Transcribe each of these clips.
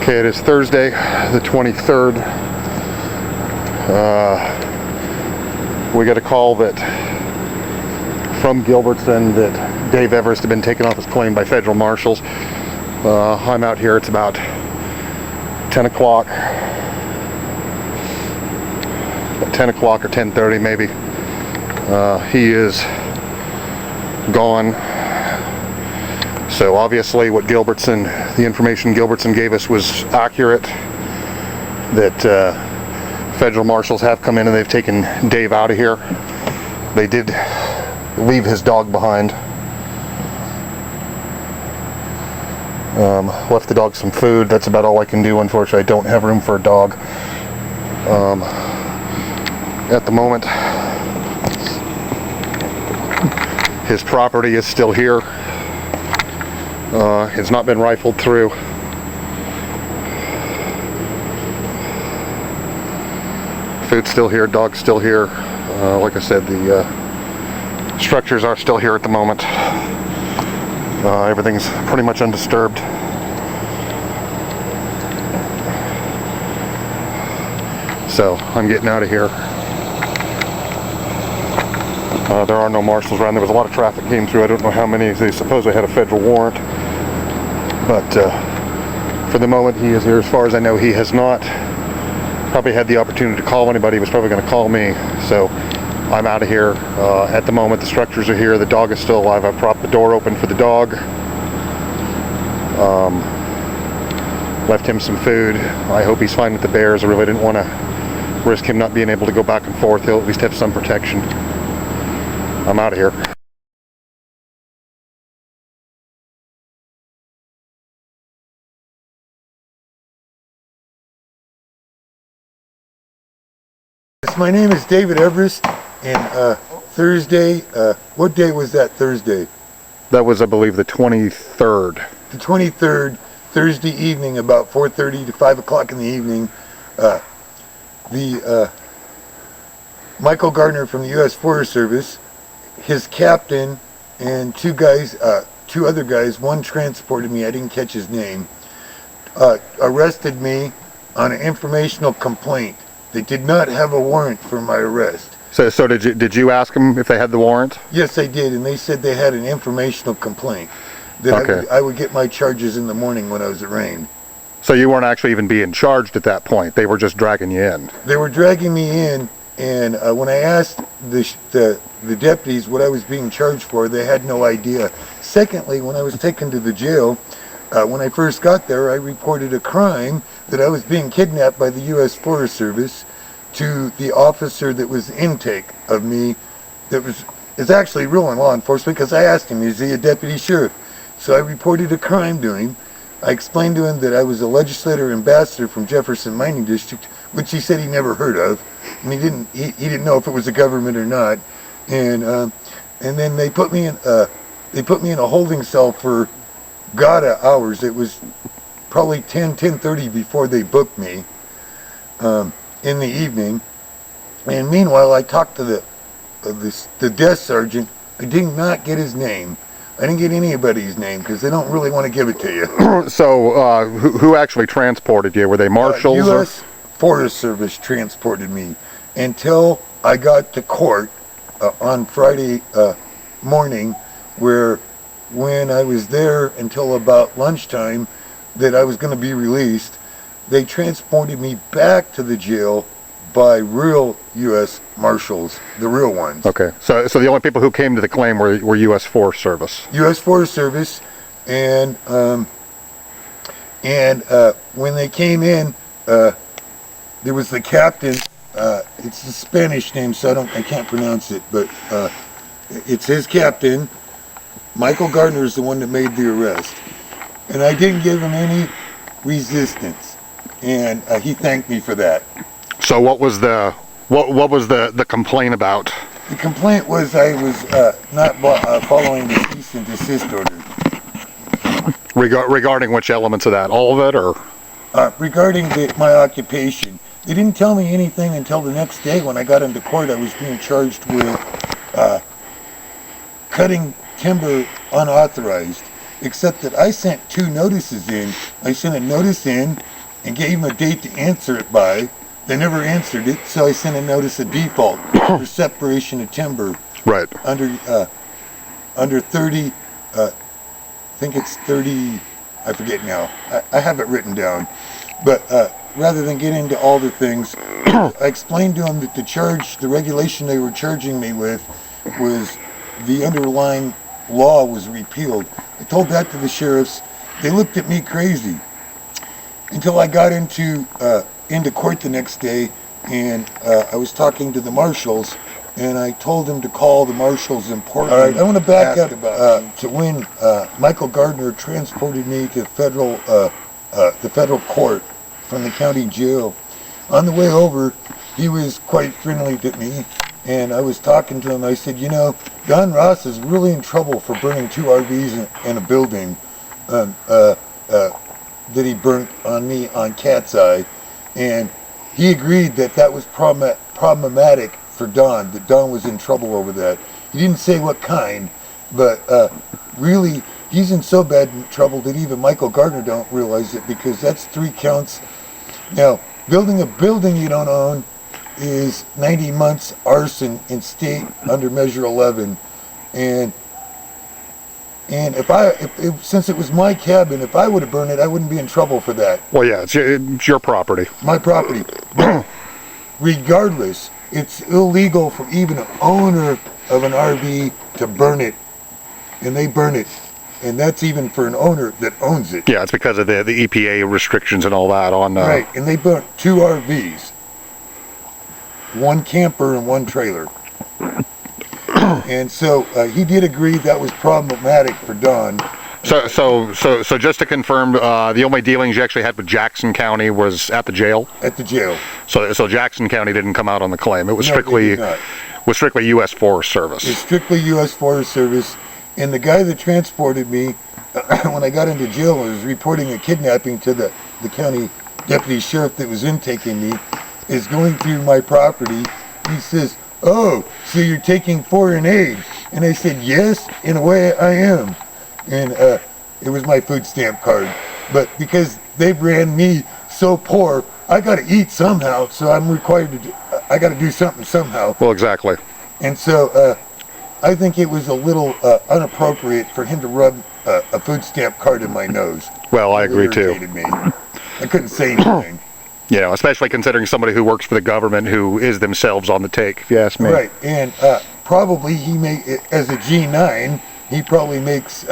Okay, it is Thursday, the 23rd. We got a call that from Gilbertson that Dave Everist had been taken off his claim by federal marshals. I'm out here. It's about 10 o'clock. 10 o'clock or 10:30 maybe. He is gone. So obviously what the information Gilbertson gave us was accurate, that federal marshals have come in and they've taken Dave out of here. They did leave his dog behind. Left the dog some food. That's about all I can do. Unfortunately, I don't have room for a dog. At the moment, his property is still here. It's not been rifled through. Food's still here, dog's still here. Like I said, the structures are still here at the moment. Everything's pretty much undisturbed. So I'm getting out of here. There are no marshals around. There was a lot of traffic came through. I don't know how many. They supposedly had a federal warrant. But for the moment, he is here. As far as I know, he has not probably had the opportunity to call anybody. He was probably going to call me. So I'm out of here. At the moment, the structures are here. The dog is still alive. I propped the door open for the dog. Left him some food. I hope he's fine with the bears. I really didn't want to risk him not being able to go back and forth. He'll at least have some protection. I'm out of here. My name is David Everist, and Thursday, what day was that Thursday? That was, I believe, the 23rd. The 23rd, Thursday evening, about 4:30 to 5 o'clock in the evening, Michael Gardner from the U.S. Forest Service, his captain, and two other guys, one transported me, I didn't catch his name, arrested me on an informational complaint. They did not have a warrant for my arrest. So did you ask them if they had the warrant? Yes, I did, and they said they had an informational complaint that Okay. I would get my charges in the morning when I was arraigned. So you weren't actually even being charged at that point. They were just dragging you in. They were dragging me in, and when I asked the deputies what I was being charged for, they had no idea. Secondly, when I was taken to the jail, when I first got there, I reported a crime that I was being kidnapped by the U.S. Forest Service to the officer that was intake of me. Is actually real in law enforcement, because I asked him, is he a deputy sheriff? So I reported a crime to him. I explained to him that I was a legislator ambassador from Jefferson Mining District, which he said he never heard of, and he didn't know if it was a government or not. And then they put me in a holding cell for hours. It was probably 10:30 before they booked me in the evening. And meanwhile, I talked to the desk sergeant. I did not get his name. I didn't get anybody's name because they don't really want to give it to you. So who actually transported you? Were they marshals? U.S. Forest Service transported me until I got to court on Friday morning, where when I was there until about lunchtime that I was going to be released, they transported me back to the jail by real U.S. Marshals, the real ones. Okay, so the only people who came to the claim were U.S. Forest Service. U.S. Forest Service, and when they came in, there was the captain. It's the Spanish name, so I can't pronounce it, but it's his captain. Michael Gardner is the one that made the arrest, and I didn't give him any resistance, and he thanked me for that. So what was the complaint about? The complaint was I was not following the cease and desist order. Regarding which elements of that? All of it, or? Regarding my occupation. They didn't tell me anything until the next day when I got into court. I was being charged with cutting timber unauthorized, except that I sent two notices in. I sent a notice in and gave them a date to answer it by. They never answered it, so I sent a notice of default for separation of timber. Right. Under 30, I think it's 30, I forget now. I have it written down. But rather than get into all the things, I explained to them that the regulation they were charging me with was the underlying law was repealed. I told that to the sheriffs. They looked at me crazy until I got into court the next day, and I was talking to the marshals, and I told them to call the marshals in Portland. All right, I want to back up to when Michael Gardner transported me to the federal court from the county jail. On the way over, he was quite friendly to me, and I was talking to him. I said, you know, Don Ross is really in trouble for burning 2 RVs in a building that he burnt on me on Cat's Eye, and he agreed that was problematic for Don, that Don was in trouble over that. He didn't say what kind, but really, he's in so bad trouble that even Michael Gardner don't realize it, because that's 3 counts. Now, building a building you don't own is 90 months arson in state under Measure 11, and since it was my cabin, if I would have burned it, I wouldn't be in trouble for that. Well, yeah, it's your property. My property. But regardless, it's illegal for even an owner of an RV to burn it, and they burn it. And that's even for an owner that owns it. Yeah, it's because of the EPA restrictions and all that on... Right, and they burnt 2 RVs. 1 camper and 1 trailer. And so he did agree that was problematic for Don. So just to confirm, the only dealings you actually had with Jackson County was at the jail? At the jail. So Jackson County didn't come out on the claim. It was strictly U.S. Forest Service. It's strictly U.S. Forest Service. And the guy that transported me, when I got into jail, was reporting a kidnapping to the county deputy sheriff that was intaking me, is going through my property. He says, "Oh, so you're taking foreign aid?" And I said, "Yes, in a way I am." And it was my food stamp card. But because they ran me so poor, I got to eat somehow, so I'm required I got to do something somehow. Well, exactly. And so I think it was a little inappropriate for him to rub a food stamp card in my nose. Well, I agree too. Me. I couldn't say anything. You know, especially considering somebody who works for the government who is themselves on the take, if you ask me. Right, and probably as a G9, he probably makes,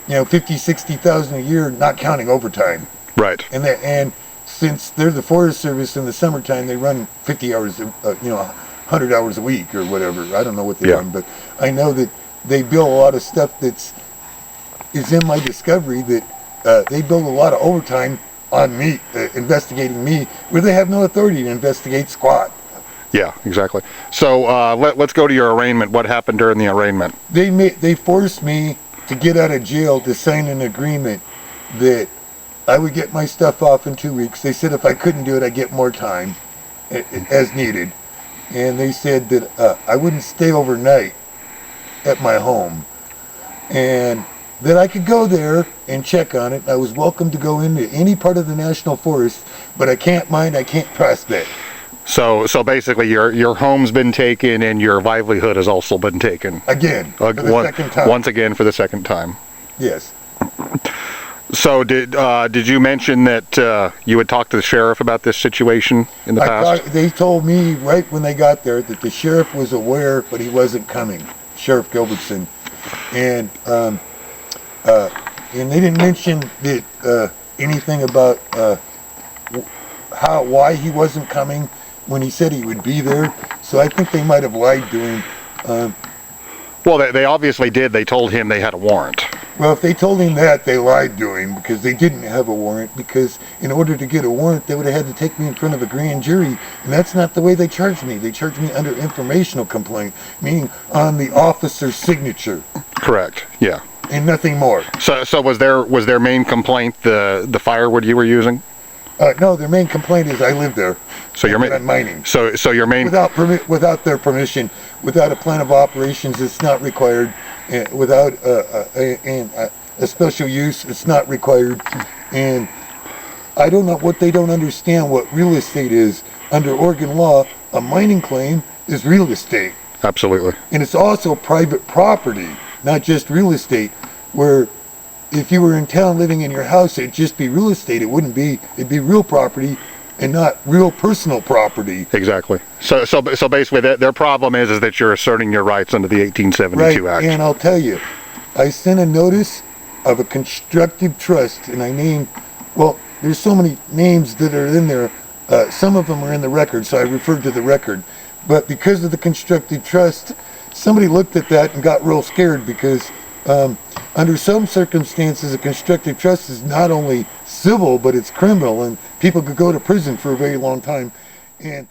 50, 60,000 a year, not counting overtime. Right. And since they're the Forest Service in the summertime, they run 50 hours, 100 hours a week or whatever. I don't know what they run, but I know that they bill a lot of stuff is in my discovery that they bill a lot of overtime on me, investigating me, where they have no authority to investigate squat. Yeah, exactly. So let's go to your arraignment. What happened during the arraignment? They forced me to get out of jail to sign an agreement that I would get my stuff off in 2 weeks. They said if I couldn't do it, I'd get more time as needed. And they said that I wouldn't stay overnight at my home, and that I could go there and check on it. I was welcome to go into any part of the national forest, but I can't mine, I can't prospect. So basically your home's been taken and your livelihood has also been taken. Again, for the second time. Once again for the second time. Yes. So did you mention that you had talked to the sheriff about this situation in the past? They told me right when they got there that the sheriff was aware, but he wasn't coming, Sheriff Gilbertson. And they didn't mention that anything about why he wasn't coming when he said he would be there. So I think they might have lied to him. Well, they obviously did. They told him they had a warrant. Well, if they told him that, they lied to him, because they didn't have a warrant, because in order to get a warrant, they would have had to take me in front of a grand jury, and that's not the way they charged me. They charged me under informational complaint, meaning on the officer's signature. Correct, yeah. And nothing more. So was their main complaint the firewood you were using? No, their main complaint is I live there. So you're mining. So your main without their permission, without a plan of operations, it's not required. Without a special use, it's not required. And I don't know what they don't understand what real estate is. Under Oregon law, a mining claim is real estate. Absolutely. And it's also private property, not just real estate, where if you were in town living in your house, it'd just be real estate. It'd be real property and not real personal property. Exactly. So basically their problem is that you're asserting your rights under the 1872 Right, Act. and I'll tell you, I sent a notice of a constructive trust, and I named, well, there's so many names that are in there. Some of them are in the record, so I referred to the record. But because of the constructive trust, somebody looked at that and got real scared because under some circumstances, a constructive trust is not only civil, but it's criminal, and people could go to prison for a very long time. And